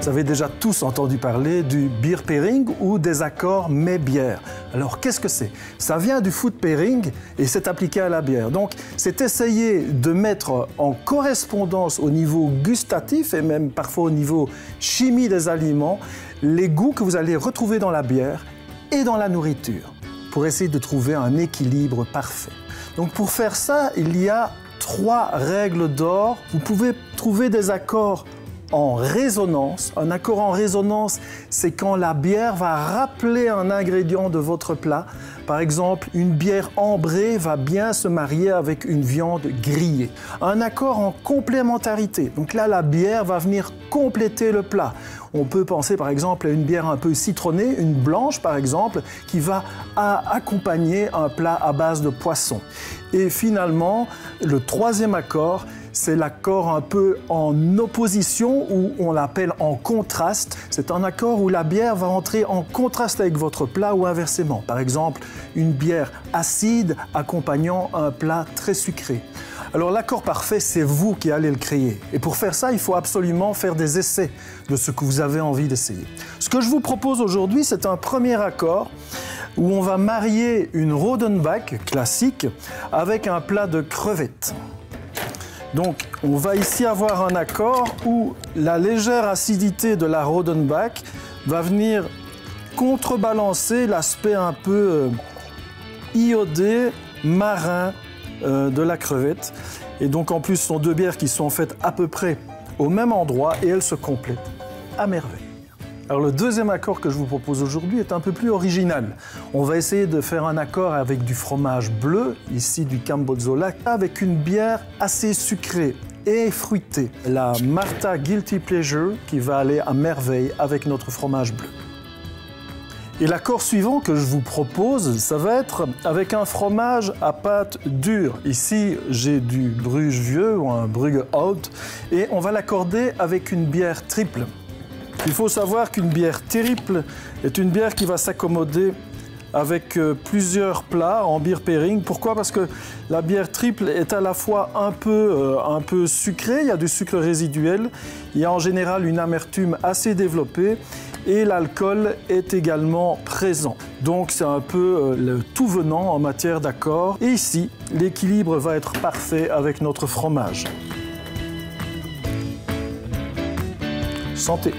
Vous avez déjà tous entendu parler du beer pairing ou des accords mets-bière. Alors qu'est-ce que c'est? Ça vient du food pairing et c'est appliqué à la bière. Donc c'est essayer de mettre en correspondance au niveau gustatif et même parfois au niveau chimie des aliments les goûts que vous allez retrouver dans la bière et dans la nourriture pour essayer de trouver un équilibre parfait. Donc pour faire ça, il y a 3 règles d'or. Vous pouvez trouver des accords en résonance. Un accord en résonance, c'est quand la bière va rappeler un ingrédient de votre plat. Par exemple, une bière ambrée va bien se marier avec une viande grillée. Un accord en complémentarité. Donc là, la bière va venir compléter le plat. On peut penser par exemple à une bière un peu citronnée, une blanche par exemple, qui va accompagner un plat à base de poisson. Et finalement, le 3e accord, c'est l'accord un peu en opposition ou on l'appelle en contraste. C'est un accord où la bière va entrer en contraste avec votre plat ou inversement. Par exemple, une bière acide accompagnant un plat très sucré. Alors l'accord parfait, c'est vous qui allez le créer. Et pour faire ça, il faut absolument faire des essais de ce que vous avez envie d'essayer. Ce que je vous propose aujourd'hui, c'est un premier accord où on va marier une Rodenbach classique avec un plat de crevettes. Donc, on va ici avoir un accord où la légère acidité de la Rodenbach va venir contrebalancer l'aspect un peu iodé, marin de la crevette. Et donc, en plus, ce sont 2 bières qui sont faites à peu près au même endroit et elles se complètent à merveille. Alors, le 2e accord que je vous propose aujourd'hui est un peu plus original. On va essayer de faire un accord avec du fromage bleu, ici du Cambozola, avec une bière assez sucrée et fruitée. La Martha Guilty Pleasure qui va aller à merveille avec notre fromage bleu. Et l'accord suivant que je vous propose, ça va être avec un fromage à pâte dure. Ici, j'ai du Bruges vieux ou un Brugge Oud et on va l'accorder avec une bière triple. Il faut savoir qu'une bière triple est une bière qui va s'accommoder avec plusieurs plats en beer pairing. Pourquoi? Parce que la bière triple est à la fois un peu sucrée, il y a du sucre résiduel, il y a en général une amertume assez développée et l'alcool est également présent. Donc c'est un peu le tout venant en matière d'accords. Et ici, l'équilibre va être parfait avec notre fromage. Santé!